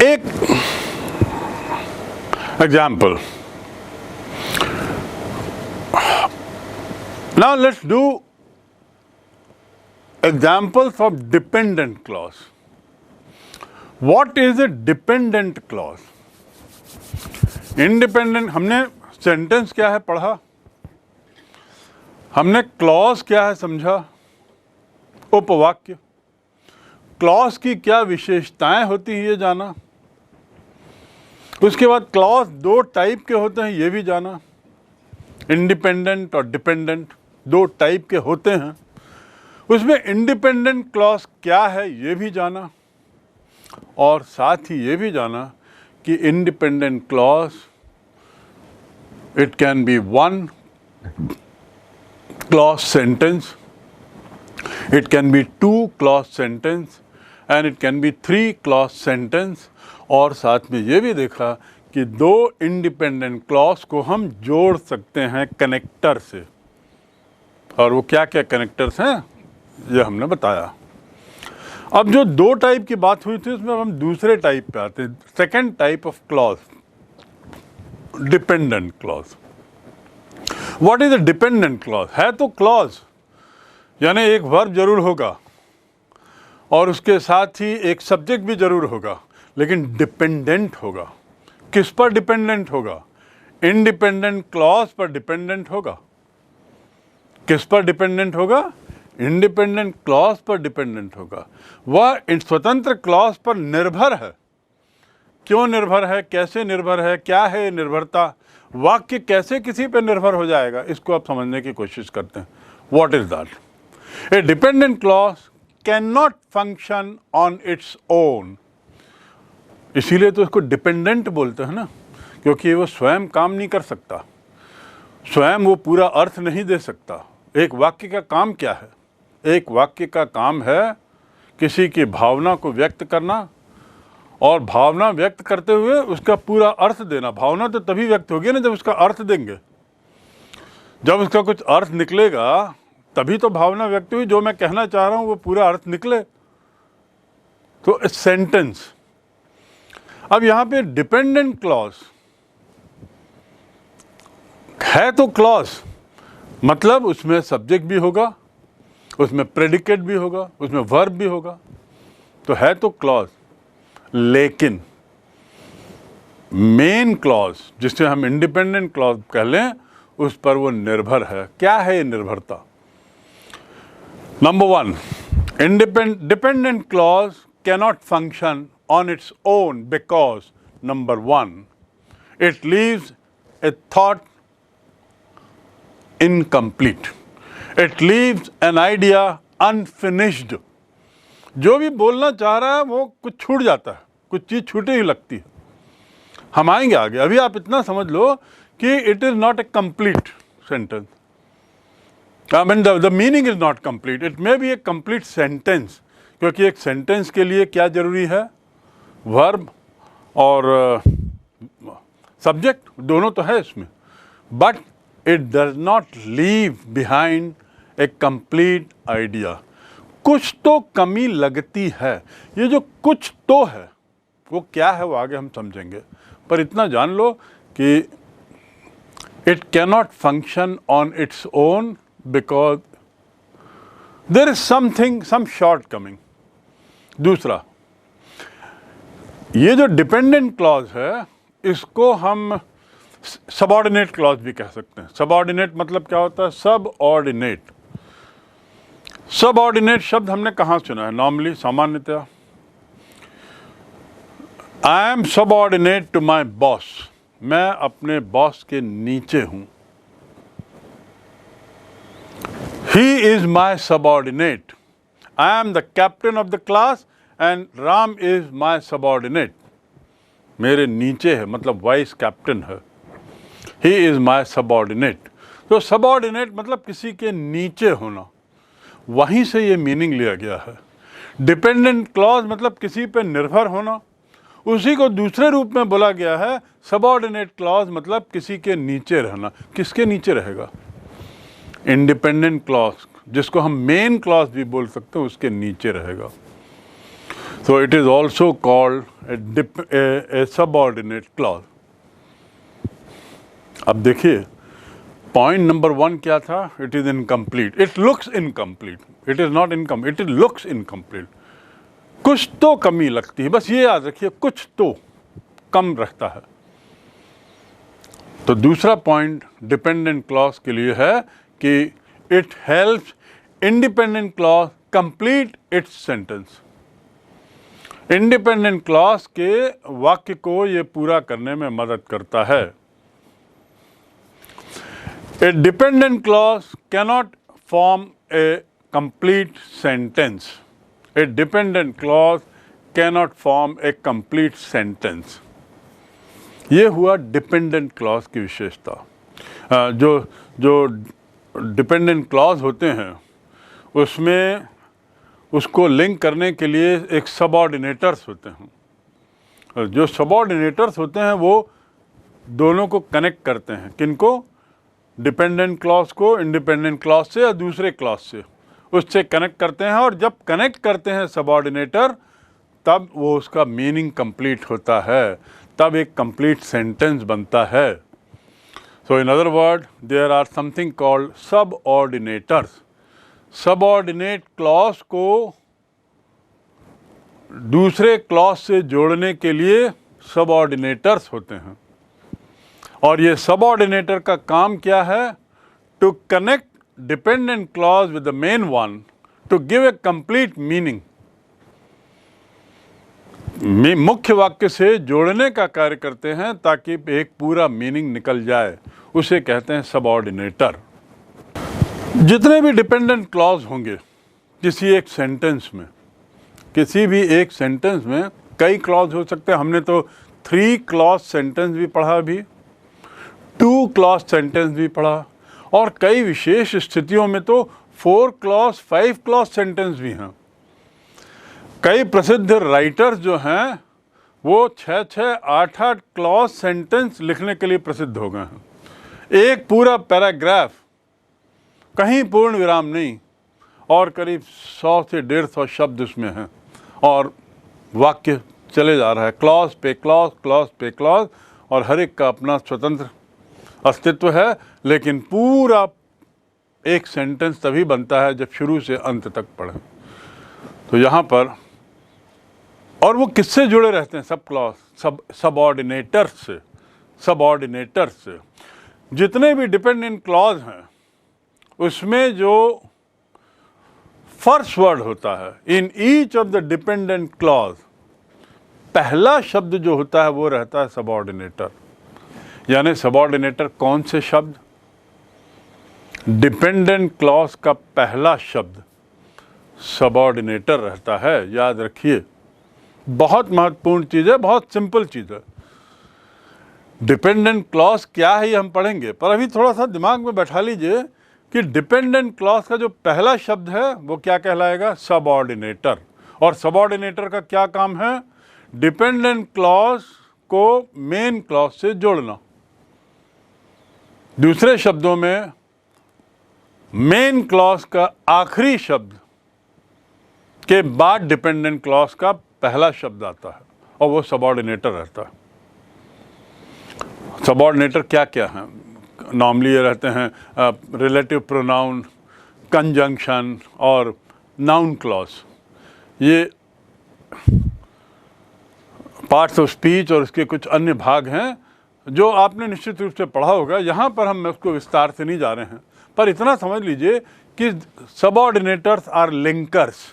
एक example, now let's do examples of dependent clause. What is a dependent clause? Independent, हमने sentence क्या है पढ़ा, हमने क्लॉज क्या है समझा, उपवाक्य, क्लॉज की क्या विशेषताएं होती हैं ये जाना, उसके बाद क्लॉज दो टाइप के होते हैं ये भी जाना, इंडिपेंडेंट और डिपेंडेंट दो टाइप के होते हैं, उसमें इंडिपेंडेंट क्लॉज क्या है ये भी जाना, और साथ ही ये भी जाना कि independent clause it can be one clause sentence, it can be two clause sentence and it can be three clause sentence, और साथ में ये भी देखा कि दो इंडिपेंडेंट क्लॉज को हम जोड़ सकते हैं कनेक्टर से, और वो क्या क्या कनेक्टर्स हैं ये हमने बताया। अब जो दो टाइप की बात हुई थी उसमें हम दूसरे टाइप पे आते हैं, second type of clause, dependent clause. What is a dependent clause? है तो क्लॉज, यानी एक वर्ब जरूर होगा और उसके साथ ही एक सब्जेक्ट भी जरूर होगा, लेकिन डिपेंडेंट होगा। किस पर डिपेंडेंट होगा? इंडिपेंडेंट क्लॉज पर डिपेंडेंट होगा। किस पर डिपेंडेंट होगा? इंडिपेंडेंट क्लॉज पर डिपेंडेंट होगा। वह स्वतंत्र क्लॉज पर निर्भर है। क्यों निर्भर है, कैसे निर्भर है, क्या है निर्भरता, वाक्य कैसे किसी पर निर्भर हो जाएगा, इसको आप समझने की कोशिश करते हैं। What is that? A dependent clause cannot function on its own. इसीलिए तो इसको डिपेंडेंट बोलते हैं ना, क्योंकि वो स्वयं काम नहीं कर सकता, स्वयं वो पूरा अर्थ नहीं दे सकता। एक वाक्य का काम क्या है? एक वाक्य का काम है किसी की भावना को व्यक्त करना, और भावना व्यक्त करते हुए उसका पूरा अर्थ देना। भावना तो तभी व्यक्त होगी ना जब उसका अर्थ देंगे, जब उसका कुछ अर्थ निकलेगा तभी तो भावना व्यक्त हुई, जो मैं कहना चाह रहा हूं वो पूरा अर्थ निकले, तो सेंटेंस। अब यहां पे डिपेंडेंट क्लॉज है तो क्लॉज मतलब उसमें सब्जेक्ट भी होगा, उसमें प्रेडिकेट भी होगा, उसमें वर्ब भी होगा, तो है तो क्लॉज। लेकिन मेन क्लॉज जिसे हम इंडिपेंडेंट क्लॉज कह लें, उस पर वो निर्भर है। क्या है ये निर्भरता? Number one, dependent clause cannot function on its own because, number one, it leaves a thought incomplete. It leaves an idea unfinished. जो भी बोलना चाह रहा है वो कुछ छूट जाता है, कुछ चीज़ छूटी ही लगती है। हम आएंगे आगे, अभी आप इतना समझ लो कि it is not a complete sentence. I mean the meaning is not complete. It may be a complete sentence, क्योंकि एक सेंटेंस के लिए क्या जरूरी है? वर्ब और सब्जेक्ट दोनों तो है इसमें, but it does not leave behind a complete idea. कुछ तो कमी लगती है। ये जो कुछ तो है वो क्या है वो आगे हम समझेंगे, पर इतना जान लो कि it cannot function on its own because there is something, some shortcoming. दूसरा, ये जो डिपेंडेंट क्लॉज है इसको हम सबऑर्डिनेट क्लॉज भी कह सकते हैं। सबऑर्डिनेट मतलब क्या होता है? सबऑर्डिनेट। सबऑर्डिनेट शब्द हमने कहाँ सुना है? नॉर्मली, सामान्यतः, I am subordinate to my boss, मैं अपने बॉस के नीचे हूं। He is my subordinate. I am the captain of the class and Ram is my subordinate. मेरे नीचे है मतलब वाइस कैप्टन है। He is my subordinate. तो subordinate मतलब किसी के नीचे होना, वहीं से ये मीनिंग लिया गया है। डिपेंडेंट क्लॉज मतलब किसी पे निर्भर होना, उसी को दूसरे रूप में बोला गया है सबऑर्डिनेट क्लॉज मतलब किसी के नीचे रहना। किसके नीचे रहेगा? इंडिपेंडेंट क्लॉज, जिसको हम मेन क्लॉज भी बोल सकते हैं, उसके नीचे रहेगा। So it is also called a subordinate clause. अब देखिए पॉइंट नंबर 1 क्या था? It is incomplete, it looks incomplete, it is not incomplete, it looks incomplete. कुछ तो कमी लगती है, बस ये याद रखिए, कुछ तो कम रखता है. तो दूसरा पॉइंट डिपेंडेंट क्लॉज के लिए है कि it helps independent clause complete it's sentence. Independent clause के वाक्य को ये पूरा करने में मदद करता है. A dependent clause cannot form a complete sentence. A dependent clause cannot form a complete sentence. ये हुआ dependent clause की विशेषता. जो dependent clause होते हैं उसमें उसको लिंक करने के लिए एक subordinators होते हैं. जो subordinators होते हैं वो दोनों को कनेक्ट करते हैं. किनको? डिपेंडेंट क्लॉज को इंडिपेंडेंट क्लॉज से या दूसरे क्लॉज से, उससे कनेक्ट करते हैं. और जब कनेक्ट करते हैं सबऑर्डिनेटर तब वो उसका मीनिंग कंप्लीट होता है, तब एक कंप्लीट सेंटेंस बनता है. So in other word there are something called subordinators. Subordinate clause को दूसरे क्लॉज से जोड़ने के लिए सबऑर्डिनेटर्स होते हैं. और ये सबऑर्डिनेटर का काम क्या है? To connect dependent clause with the main one to give a complete meaning. मुख्य वाक्य से जोड़ने का कार्य करते हैं ताकि एक पूरा मीनिंग निकल जाए, उसे कहते हैं सबऑर्डिनेटर. जितने भी डिपेंडेंट क्लॉज होंगे किसी एक सेंटेंस में, किसी भी एक सेंटेंस में कई क्लॉज हो सकते हैं. हमने तो 3 क्लॉज सेंटेंस भी पढ़ा, अभी 2 क्लॉज सेंटेंस भी पढ़ा, और कई विशेष स्थितियों में तो 4 क्लॉज 5 क्लॉज सेंटेंस भी हैं. कई प्रसिद्ध राइटर्स जो हैं वो 6-6, 8-8 क्लॉज सेंटेंस लिखने के लिए प्रसिद्ध हो गए हैं. एक पूरा पैराग्राफ, कहीं पूर्ण विराम नहीं, और करीब 100 से 150 शब्द उसमें हैं, और वाक्य चले जा रहा है क्लॉज पे क्लॉज, क्लॉज पे क्लॉज, और हर एक का अपना स्वतंत्र अस्तित्व है. लेकिन पूरा एक सेंटेंस तभी बनता है जब शुरू से अंत तक पढ़ें. तो यहाँ पर, और वो किससे जुड़े रहते हैं? सब क्लॉज, सबऑर्डिनेटर से. सबऑर्डिनेटर से जितने भी डिपेंडेंट क्लॉज हैं उसमें जो फर्स्ट वर्ड होता है in each of the dependent clause, पहला शब्द जो होता है वो रहता है सबऑर्डिनेटर. यानी सबऑर्डिनेटर कौन से शब्द? डिपेंडेंट क्लॉज का पहला शब्द सबऑर्डिनेटर रहता है. याद रखिए, बहुत महत्वपूर्ण चीज़ है, बहुत सिंपल चीज़ है. डिपेंडेंट क्लॉज क्या है ये हम पढ़ेंगे, पर अभी थोड़ा सा दिमाग में बैठा लीजिए कि डिपेंडेंट क्लॉज का जो पहला शब्द है वो क्या कहलाएगा? सबऑर्डिनेटर. और सबऑर्डिनेटर का क्या काम है? डिपेंडेंट क्लॉज को मेन क्लॉज से जोड़ना. दूसरे शब्दों में मेन क्लॉज का आखिरी शब्द के बाद डिपेंडेंट क्लॉज का पहला शब्द आता है और वो सबऑर्डिनेटर रहता है. सबऑर्डिनेटर क्या क्या हैं? नॉर्मली ये रहते हैं रिलेटिव प्रोनाउन, कंजंक्शन और नाउन क्लॉज. ये पार्ट्स ऑफ स्पीच और इसके कुछ अन्य भाग हैं जो आपने निश्चित रूप से पढ़ा होगा. यहाँ पर हम उसको विस्तार से नहीं जा रहे हैं, पर इतना समझ लीजिए कि subordinators are linkers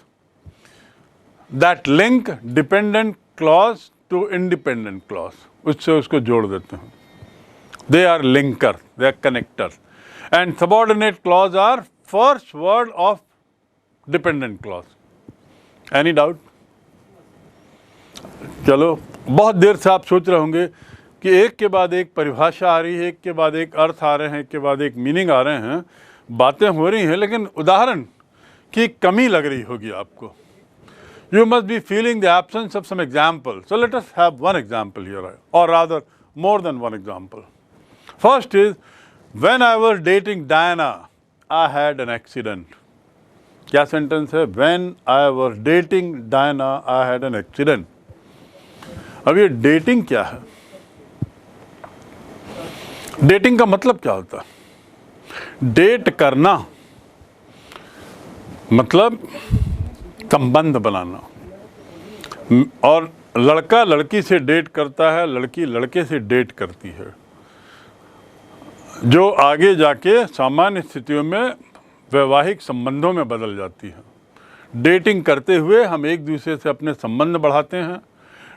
that link dependent clause to independent clause. उससे उसको जोड़ देते हैं. They are linker, they are connectors. And subordinate clause are first word of dependent clause. Any doubt? चलो, बहुत देर से आप सोच रहे होंगे कि एक के बाद एक परिभाषा आ रही है, एक के बाद एक अर्थ आ रहे हैं, एक के बाद एक मीनिंग आ रहे हैं, बातें हो रही हैं, लेकिन उदाहरण की कमी लग रही होगी आपको. You must be feeling the absence of some example. So let us have one example here, or rather more than one example. First is, when I was dating Diana, I had an accident. क्या sentence है? When I was dating Diana, I had an accident. अब ये dating क्या है? Dating का मतलब क्या होता है? डेट करना मतलब संबंध बनाना, और लड़का लड़की से डेट करता है, लड़की लड़के से डेट करती है, जो आगे जाके सामान्य स्थितियों में वैवाहिक संबंधों में बदल जाती है। डेटिंग करते हुए हम एक दूसरे से अपने संबंध बढ़ाते हैं,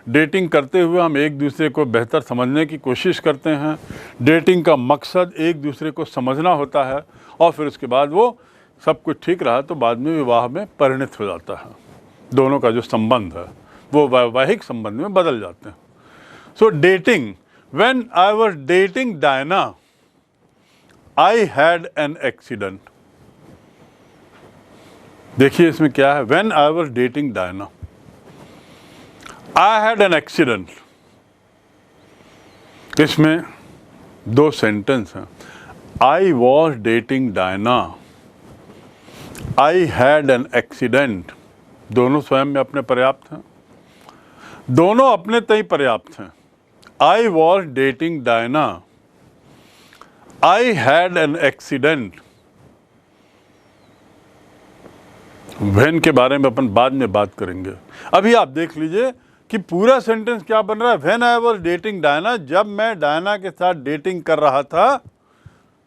डेटिंग करते हुए हम एक दूसरे को बेहतर समझने की कोशिश करते हैं। डेटिंग का मकसद एक दूसरे को समझना होता है, और फिर उसके बाद वो सब कुछ ठीक रहा तो बाद में विवाह में परिणत हो जाता है। दोनों का जो संबंध है वो वैवाहिक संबंध में बदल जाते हैं। So dating, when I was dating Diana I had an accident. देखिए इसमें क्या है, when I was dating Diana I had an accident. इसमें दो सेंटेंस हैं। I was dating Diana, I had an accident. दोनों स्वयं में अपने पर्याप्त हैं, दोनों अपने तय पर्याप्त हैं। I was dating Diana, I had an accident. When के बारे में अपन बाद में बात करेंगे। अभी आप देख लीजिए कि पूरा सेंटेंस क्या बन रहा है। When I was dating Diana, जब मैं डायना के साथ डेटिंग कर रहा था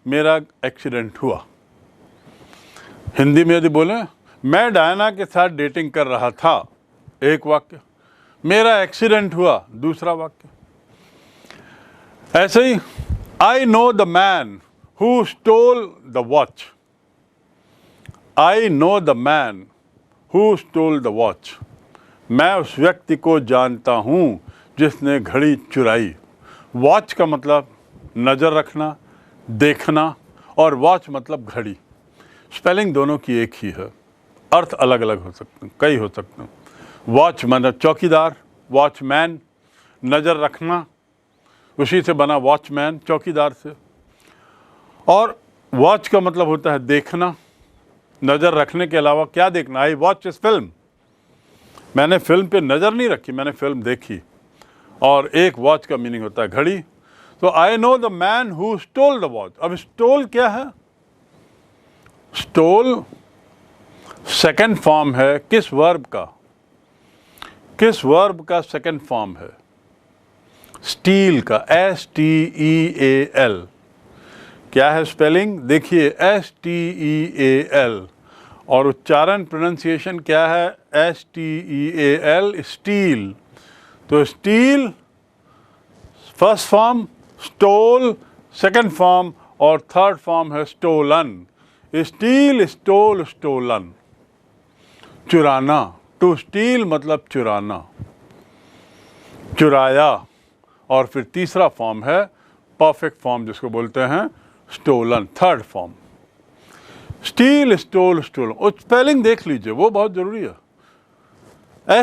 मेरा एक्सीडेंट हुआ। हिंदी में यदि बोलें, मैं डायना के साथ डेटिंग कर रहा था, एक वाक्य। मेरा एक्सीडेंट हुआ, दूसरा वाक्य। ऐसे ही I know the man who stole the watch, I know the man who stole the watch. मैं उस व्यक्ति को जानता हूँ जिसने घड़ी चुराई। वॉच का मतलब नज़र रखना, देखना, और वॉच मतलब घड़ी। स्पेलिंग दोनों की एक ही है, अर्थ अलग अलग हो सकते हैं, कई हो सकते हैं। वॉच मतलब चौकीदार, वॉचमैन, नज़र रखना, उसी से बना वॉचमैन, चौकीदार से। और वॉच का मतलब होता है देखना, नज़र रखने के अलावा क्या देखना। आई वॉच इस फिल्म, मैंने फिल्म पे नज़र नहीं रखी, मैंने फिल्म देखी। और एक वॉच का मीनिंग होता है घड़ी। तो I know the man who stole the watch. अब स्टोल क्या है? स्टोल सेकंड फॉर्म है किस वर्ब का? किस वर्ब का सेकंड फॉर्म है? स्टील का, STEAL। क्या है स्पेलिंग? देखिए STEAL, और उच्चारण प्रोनाउंसिएशन क्या है? STEAL, steal. तो steal first form, stole second form, और थर्ड फॉर्म है स्टोलन। स्टील, स्टोल, स्टोलन, चुराना। टू स्टील मतलब चुराना, चुराया। और फिर तीसरा फॉर्म है परफेक्ट फॉर्म जिसको बोलते हैं stolen, third form. Steal, stole, stolen. और स्पेलिंग देख लीजिए, वो बहुत जरूरी है।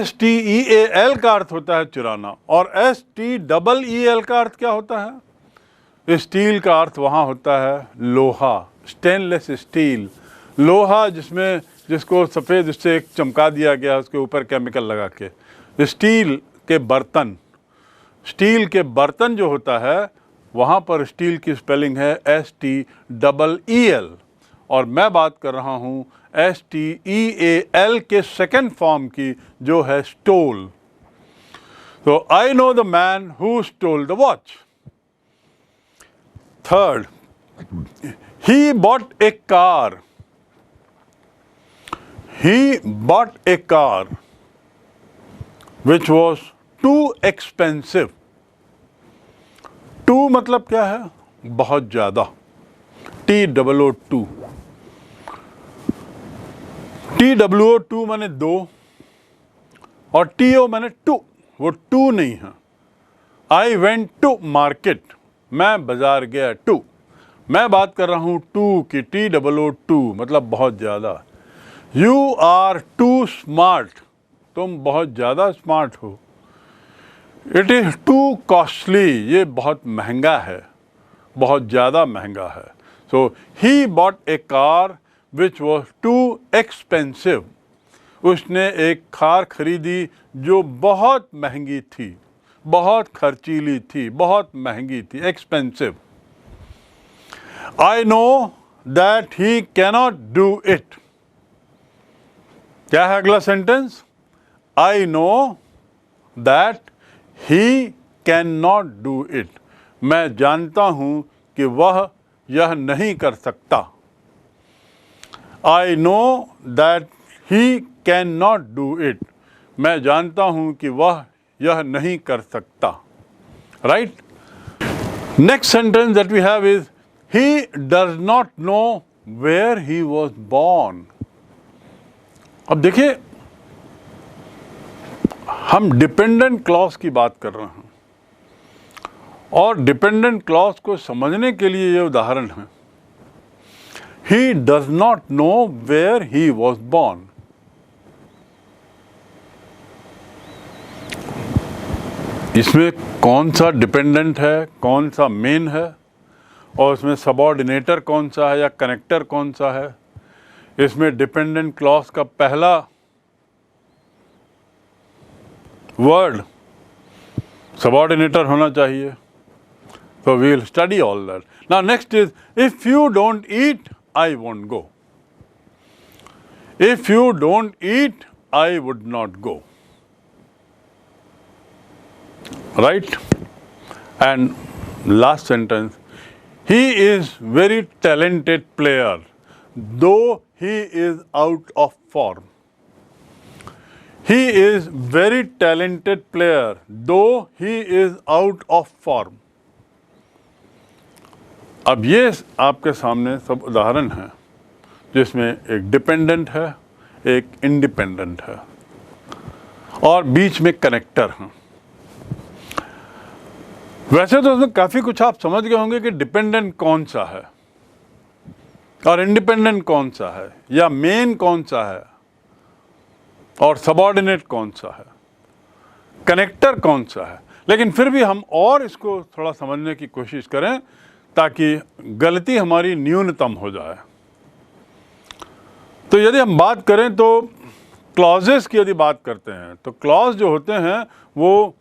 STEAL का अर्थ होता है चुराना, और STEEL का अर्थ क्या होता है? स्टील का अर्थ वहाँ होता है लोहा, स्टेनलेस स्टील, लोहा जिसको सफ़ेद उससे एक चमका दिया गया, उसके ऊपर केमिकल लगा के। स्टील के बर्तन, स्टील के बर्तन जो होता है वहाँ पर स्टील की स्पेलिंग है STEEL, और मैं बात कर रहा हूँ STEAL के सेकंड फॉर्म की जो है स्टोल। तो I know the man who stole the watch. Third, he bought a car, he bought a car which was too expensive। Too मतलब क्या है? बहुत ज़्यादा, TOO। TOO माने दो, और TO माने टू, वो टू नहीं है। I went to market, मैं बाजार गया। टू, मैं बात कर रहा हूँ टू की, TOO मतलब बहुत ज़्यादा। You are too smart, तुम बहुत ज़्यादा स्मार्ट हो। It is too costly, ये बहुत महंगा है, बहुत ज़्यादा महंगा है। So he bought a car which was too expensive। उसने एक कार खरीदी जो बहुत महंगी थी, बहुत खर्चीली थी, बहुत महंगी थी, expensive. I know that he cannot do it. क्या है अगला sentence? I know that he can not do it. मैं जानता हूं कि वह यह नहीं कर सकता। I know that he can not do it. मैं जानता हूं कि वह यह नहीं कर सकता। Right? Next sentence that we have is he does not know where he was born. अब देखिए, हम डिपेंडेंट क्लॉज की बात कर रहे हैं और डिपेंडेंट क्लॉज को समझने के लिए ये उदाहरण है। He does not know where he was born. इसमें कौन सा डिपेंडेंट है, कौन सा मेन है, और इसमें सबऑर्डिनेटर कौन सा है या कनेक्टर कौन सा है। इसमें डिपेंडेंट क्लॉज का पहला वर्ड सबऑर्डिनेटर होना चाहिए। So we will study all that. Now next is, if you don't eat, I won't go. If you don't eat, I would not go. Right? And last sentence, he is very talented player, though he is out of form. He is very talented player, though he is out of form. अब ये आपके सामने सब उदाहरण हैं जिसमें एक dependent है, एक इंडिपेंडेंट है और बीच में कनेक्टर हैं। वैसे तो उसमें काफ़ी कुछ आप समझ गए होंगे कि डिपेंडेंट कौन सा है और इंडिपेंडेंट कौन सा है या मेन कौन सा है और सबऑर्डिनेट कौन सा है, कनेक्टर कौन सा है। लेकिन फिर भी हम और इसको थोड़ा समझने की कोशिश करें ताकि गलती हमारी न्यूनतम हो जाए। तो यदि हम बात करें तो क्लॉजेस की यदि बात करते हैं तो क्लॉज जो होते हैं वो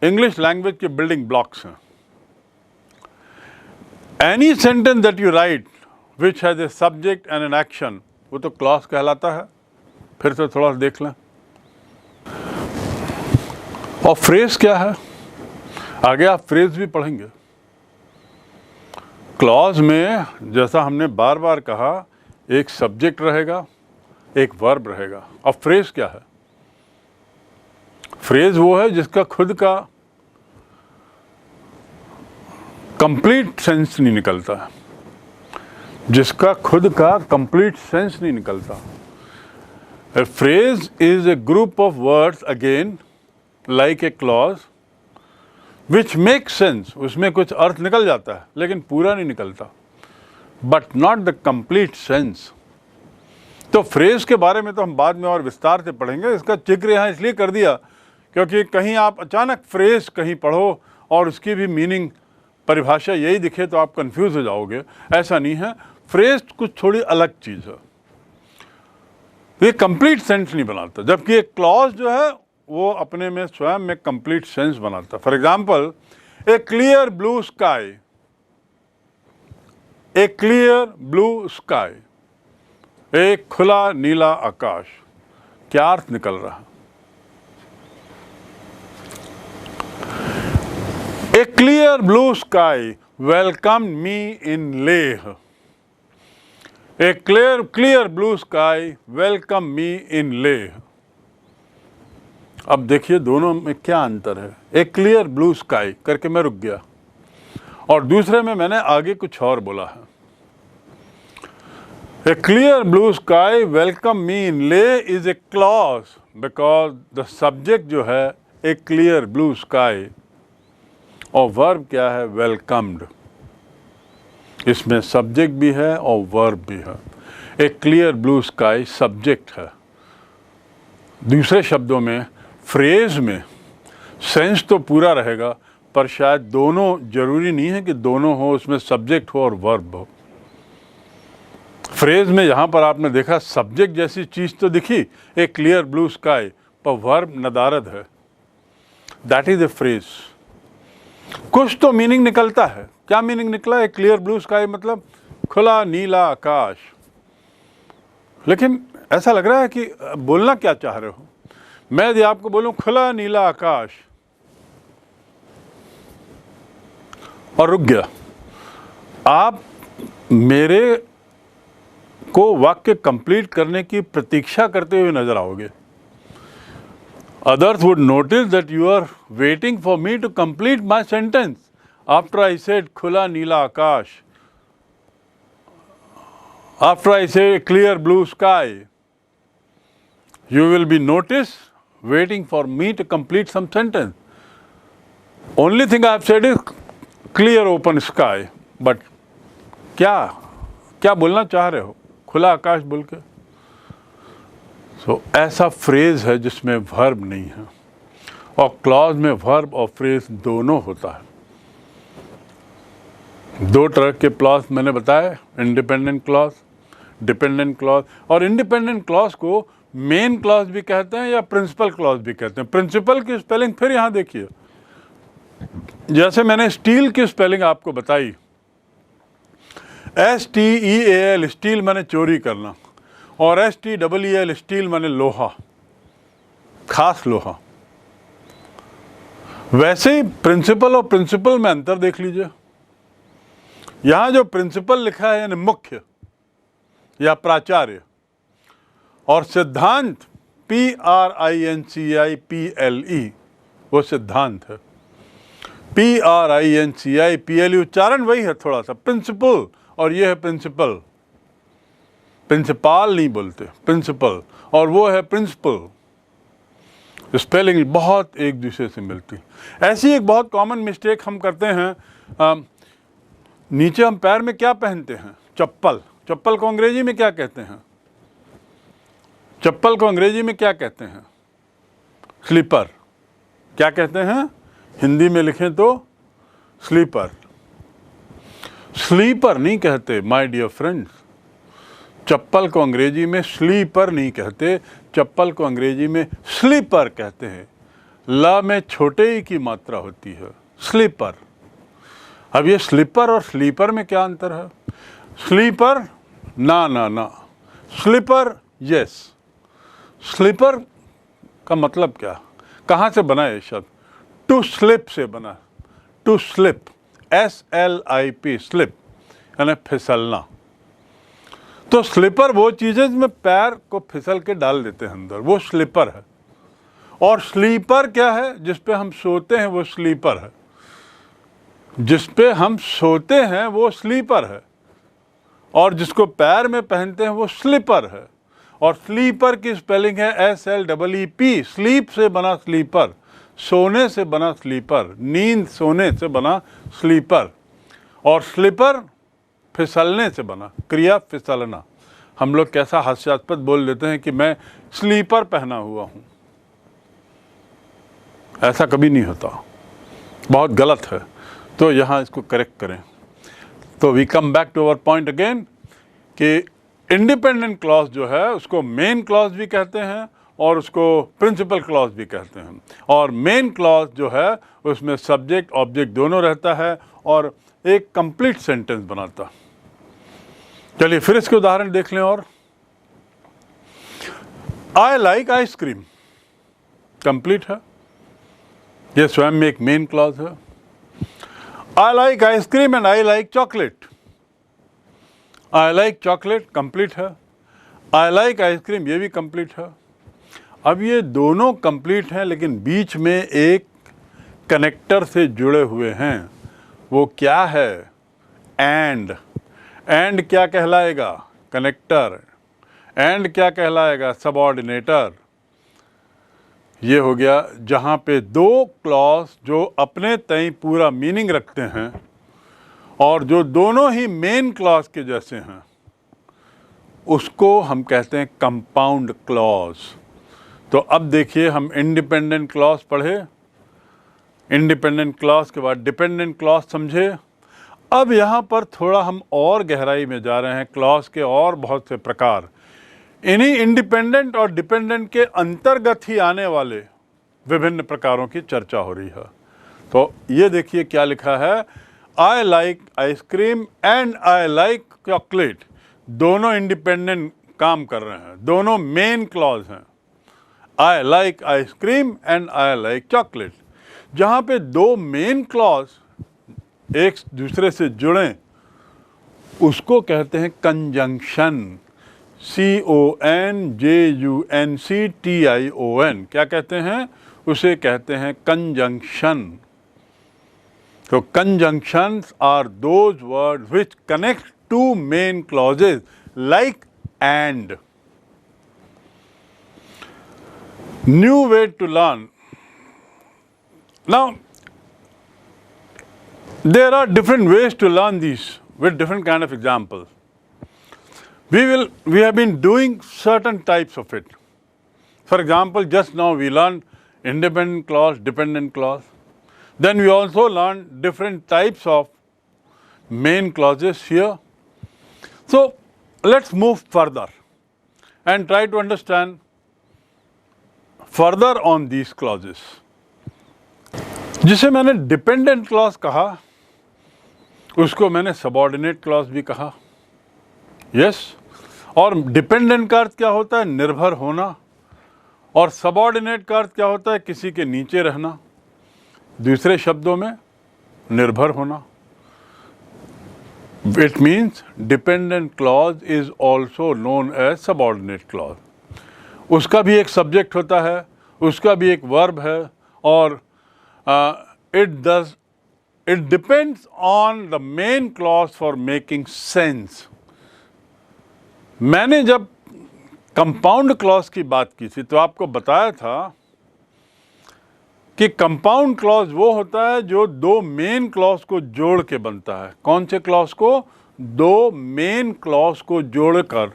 इंग्लिश लैंग्वेज के बिल्डिंग ब्लॉक्स हैं। Any sentence that you right which has a subject and an action, वो तो क्लॉज कहलाता है। फिर से थोड़ा सा देख लें। और फ्रेज क्या है? आगे आप फ्रेज भी पढ़ेंगे। क्लॉज में जैसा हमने बार बार कहा, एक सब्जेक्ट रहेगा, एक वर्ब रहेगा। अब फ्रेज क्या है? फ्रेज वो है जिसका खुद का कंप्लीट सेंस नहीं निकलता है, जिसका खुद का कंप्लीट सेंस नहीं निकलता। A phrase is a group of words again like a clause which makes sense. उसमें कुछ अर्थ निकल जाता है लेकिन पूरा नहीं निकलता, but not the complete sense. तो फ्रेज के बारे में तो हम बाद में और विस्तार से पढ़ेंगे। इसका जिक्र यहाँ इसलिए कर दिया क्योंकि कहीं आप अचानक फ्रेज कहीं पढ़ो और उसकी भी मीनिंग परिभाषा यही दिखे तो आप कंफ्यूज हो जाओगे। ऐसा नहीं है, फ्रेज कुछ थोड़ी अलग चीज़ है, ये कंप्लीट सेंस नहीं बनाता, जबकि एक क्लॉज जो है वो अपने में स्वयं में कंप्लीट सेंस बनाता। For example, a clear blue sky, a clear blue sky, एक खुला नीला आकाश। क्या अर्थ निकल रहा? A clear blue sky welcome me in Leh. A clear blue sky welcome me in Leh. अब देखिए दोनों में क्या अंतर है। एक क्लियर ब्लू स्काई करके मैं रुक गया और दूसरे में मैंने आगे कुछ और बोला है। A clear blue sky welcome me in Leh is a clause because the subject जो है a clear blue sky और verb क्या है? welcomed। इसमें सब्जेक्ट भी है और वर्ब भी है। एक क्लियर ब्लू स्काई सब्जेक्ट है। दूसरे शब्दों में फ्रेज में सेंस तो पूरा रहेगा पर शायद दोनों, जरूरी नहीं है कि दोनों हो, उसमें सब्जेक्ट हो और वर्ब हो। फ्रेज में यहाँ पर आपने देखा सब्जेक्ट जैसी चीज़ तो दिखी, एक क्लियर ब्लू स्काई, पर वर्ब नदारद है। That is a phrase. कुछ तो मीनिंग निकलता है। क्या मीनिंग निकला? ए क्लियर ब्लू स्काई मतलब खुला नीला आकाश। लेकिन ऐसा लग रहा है कि बोलना क्या चाह रहे हो। मैं यदि आपको बोलूं खुला नीला आकाश और रुक गया, आप मेरे को वाक्य कंप्लीट करने की प्रतीक्षा करते हुए नजर आओगे। Others would notice that you are waiting for me to complete my sentence after I said खुला नीला आकाश, after I say clear blue sky. You will be noticed waiting for me to complete some sentence. Only thing I have said is clear open sky. But क्या बोलना चाह रहे हो? खुला आकाश बोल के। ऐसा फ्रेज है जिसमें वर्ब नहीं है, और क्लॉज में वर्ब और फ्रेज दोनों होता है। दो तरह के क्लॉज मैंने बताया, इंडिपेंडेंट क्लॉज, डिपेंडेंट क्लॉज। और इंडिपेंडेंट क्लॉज को मेन क्लॉज भी कहते हैं या प्रिंसिपल क्लॉज भी कहते हैं। प्रिंसिपल की स्पेलिंग फिर यहाँ देखिए, जैसे मैंने स्टील की स्पेलिंग आपको बताई, STEAL स्टील माने चोरी करना, और STEEL स्टील माने लोहा, खास लोहा। वैसे ही प्रिंसिपल और प्रिंसिपल में अंतर देख लीजिए। यहां जो प्रिंसिपल लिखा है यानी मुख्य या प्राचार्य, और सिद्धांत PRINCIPLE वो सिद्धांत है। PRINCIPLE उच्चारण वही है थोड़ा सा, प्रिंसिपल, और ये है प्रिंसिपल। प्रिंसिपाल नहीं बोलते, प्रिंसिपल, और वो है प्रिंसिपल। स्पेलिंग बहुत एक दूसरे से मिलती। ऐसी एक बहुत कॉमन मिस्टेक हम करते हैं। नीचे हम पैर में क्या पहनते हैं? चप्पल। चप्पल को अंग्रेजी में क्या कहते हैं? चप्पल को अंग्रेजी में क्या कहते हैं? स्लीपर। क्या कहते हैं? हिंदी में लिखें तो स्लीपर। स्लीपर नहीं कहते माय डियर फ्रेंड्स। चप्पल को अंग्रेजी में स्लीपर नहीं कहते, चप्पल को अंग्रेजी में स्लीपर कहते हैं। ल में छोटे ही की मात्रा होती है, स्लीपर। अब ये स्लीपर और स्लीपर में क्या अंतर है? स्लीपर ना, स्लीपर यस। स्लीपर का मतलब क्या? कहाँ से बना है शब्द? टू स्लिप से बना। टू स्लिप, SLIP, स्लिप यानी फिसलना। तो स्लीपर वो चीज़ है जिसमें पैर को फिसल के डाल देते हैं अंदर, वो स्लीपर है। और स्लीपर क्या है? जिस पे हम सोते हैं वो स्लीपर है। जिस पे हम सोते हैं वो स्लीपर है, और जिसको पैर में पहनते हैं वो स्लीपर है। और स्लीपर की स्पेलिंग है SLEEP। स्लीप से बना स्लीपर, सोने से बना स्लीपर, नींद सोने से बना स्लीपर। और स्लीपर फिसलने से बना, क्रिया फिसलना। हम लोग कैसा हास्यास्पद बोल देते हैं कि मैं स्लीपर पहना हुआ हूं। ऐसा कभी नहीं होता, बहुत गलत है। तो यहाँ इसको करेक्ट करें। तो we come back to our point again कि इंडिपेंडेंट क्लॉज जो है उसको मेन क्लॉज भी कहते हैं और उसको प्रिंसिपल क्लॉज भी कहते हैं। और मेन क्लॉज जो है उसमें सब्जेक्ट ऑब्जेक्ट दोनों रहता है और एक कंप्लीट सेंटेंस बनाता। चलिए फिर इसके उदाहरण देख लें। और आई लाइक आइसक्रीम कंप्लीट है, ये स्वयं में एक मेन क्लॉज है। I like ice cream and I like chocolate. I like chocolate complete है। आई लाइक आइसक्रीम ये भी कंप्लीट है। अब ये दोनों कंप्लीट हैं, लेकिन बीच में एक कनेक्टर से जुड़े हुए हैं। वो क्या है? एंड। एंड क्या कहलाएगा? कनेक्टर। एंड क्या कहलाएगा? सबऑर्डिनेटर। ये हो गया जहाँ पे दो क्लॉज जो अपने तय पूरा मीनिंग रखते हैं और जो दोनों ही मेन क्लॉज के जैसे हैं, उसको हम कहते हैं कंपाउंड क्लॉज। तो अब देखिए, हम इंडिपेंडेंट क्लॉज पढ़े, इंडिपेंडेंट क्लॉज के बाद डिपेंडेंट क्लॉज समझे। अब यहाँ पर थोड़ा हम और गहराई में जा रहे हैं। क्लॉज के और बहुत से प्रकार, इन्हीं इंडिपेंडेंट और डिपेंडेंट के अंतर्गत ही आने वाले विभिन्न प्रकारों की चर्चा हो रही है। तो ये देखिए क्या लिखा है, I like ice cream and I like chocolate. दोनों इंडिपेंडेंट काम कर रहे हैं, दोनों मेन क्लॉज हैं। आई like ice cream and I like chocolate. जहाँ पे दो मेन क्लॉज एक दूसरे से जुड़ें उसको कहते हैं कंजंक्शन। CONJUNCTION। क्या कहते हैं? उसे कहते हैं कंजंक्शन। तो conjunctions are those words which connect two main clauses like and. New way to learn. Now, there are different ways to learn these with different kind of examples. We have been doing certain types of it. For example, just now we learned independent clause, dependent clause. Then we also learned different types of main clauses here. So, let's move further and try to understand further on these clauses. जिसे मैंने dependent clause कहा उसको मैंने subordinate clause भी कहा। Yes, और dependent का अर्थ क्या होता है? निर्भर होना। और सबऑर्डिनेट का अर्थ क्या होता है? किसी के नीचे रहना। दूसरे शब्दों में निर्भर होना। It means dependent clause is also known as subordinate clause. उसका भी एक सब्जेक्ट होता है, उसका भी एक वर्ब है, और it depends on the main clause for making sense. मैंने जब कंपाउंड क्लॉज की बात की थी तो आपको बताया था कि कंपाउंड क्लॉज वो होता है जो दो मेन क्लॉज को जोड़ के बनता है। कौन से क्लॉज को? दो मेन क्लॉज को जोड़कर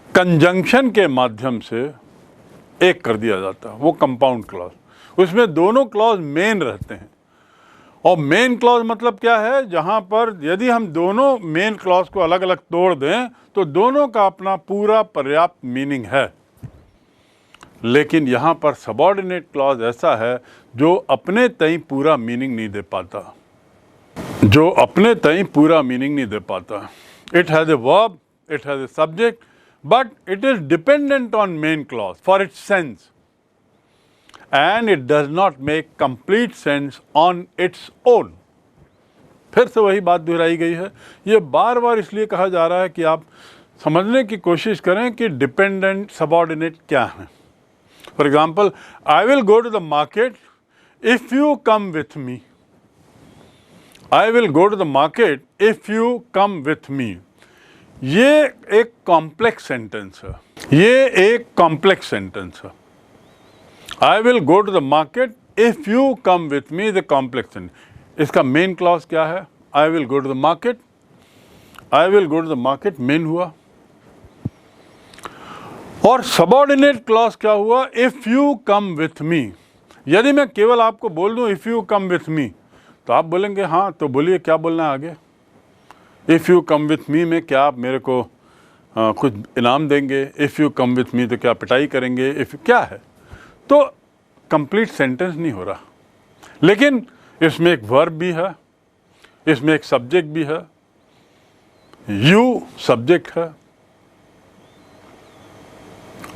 कंजंक्शन के माध्यम से एक कर दिया जाता है, वो कंपाउंड क्लॉज। उसमें दोनों क्लॉज मेन रहते हैं। और मेन क्लॉज मतलब क्या है? जहां पर यदि हम दोनों मेन क्लॉज को अलग अलग तोड़ दें तो दोनों का अपना पूरा पर्याप्त मीनिंग है। लेकिन यहां पर सबऑर्डिनेट क्लॉज ऐसा है जो अपने तय पूरा मीनिंग नहीं दे पाता, जो अपने तय पूरा मीनिंग नहीं दे पाता। It has a verb, it has a subject, but it is dependent on main clause for its sense, and it does not make complete sense on its own. फिर से वही बात दोहराई गई है। ये बार बार इसलिए कहा जा रहा है कि आप समझने की कोशिश करें कि डिपेंडेंट सबऑर्डिनेट क्या है। For example, I will go to the market if you come with me. I will go to the market if you come with me. ये एक कॉम्प्लेक्स सेंटेंस है, ये एक कॉम्प्लेक्स सेंटेंस है। I will go to the market if you come with me, the complex sentence. इसका main clause क्या है? I will go to the market. I will go to the market main हुआ। और subordinate clause क्या हुआ? If you come with me. यदि मैं केवल आपको बोल दूं if you come with me तो आप बोलेंगे हाँ, तो बोलिए क्या बोलना है आगे। इफ़ यू कम विथ मी में क्या आप मेरे को कुछ इनाम देंगे? If you come with me तो क्या पिटाई करेंगे? इफ़ क्या है? तो कंप्लीट सेंटेंस नहीं हो रहा। लेकिन इसमें एक वर्ब भी है, इसमें एक सब्जेक्ट भी है, यू सब्जेक्ट है,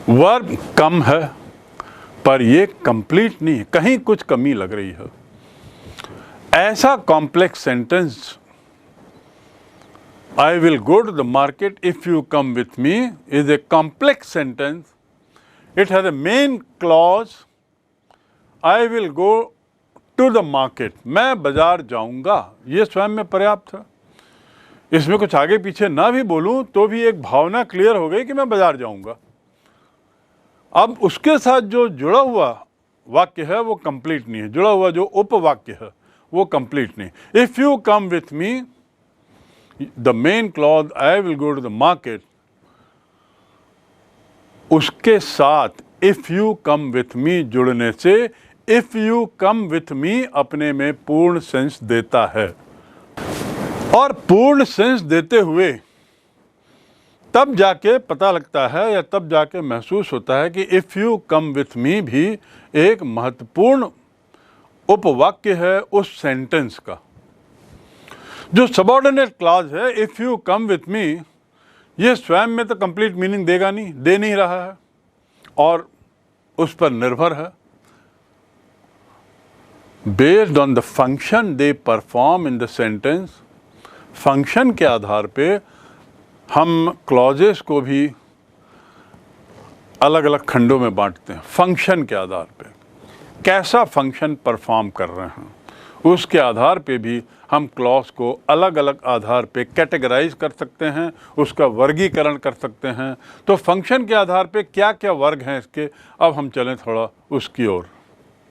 वर्ब कम है, पर ये कंप्लीट नहीं है, कहीं कुछ कमी लग रही है। ऐसा complex sentence I will go to the market if you come with me is a complex sentence. It has a main clause, I will go to the market. मैं बाजार जाऊंगा, ये स्वयं में पर्याप्त है। इसमें कुछ आगे पीछे ना भी बोलूं तो भी एक भावना क्लियर हो गई कि मैं बाजार जाऊंगा। अब उसके साथ जो जुड़ा हुआ वाक्य है वो कंप्लीट नहीं है, जुड़ा हुआ जो उपवाक्य है वो कंप्लीट नहीं। If you come with me, the main clause I will go to the market, उसके साथ if you come with me जुड़ने से if you come with me अपने में पूर्ण सेंस देता है। और पूर्ण सेंस देते हुए तब जाके पता लगता है या तब जाके महसूस होता है कि इफ़ यू कम विथ मी भी एक महत्वपूर्ण उपवाक्य है उस सेंटेंस का। जो सबऑर्डिनेट क्लॉज है if you come with me, ये स्वयं में तो कंप्लीट मीनिंग देगा नहीं, दे नहीं रहा है और उस पर निर्भर है। Based on the function they perform in the sentence, function के आधार पे हम क्लॉजेस को भी अलग अलग खंडों में बांटते हैं। फंक्शन के आधार पे कैसा फंक्शन परफॉर्म कर रहे हैं उसके आधार पे भी हम क्लॉज को अलग अलग आधार पे कैटेगराइज कर सकते हैं, उसका वर्गीकरण कर सकते हैं। तो फंक्शन के आधार पे क्या क्या वर्ग हैं इसके, अब हम चलें थोड़ा उसकी ओर।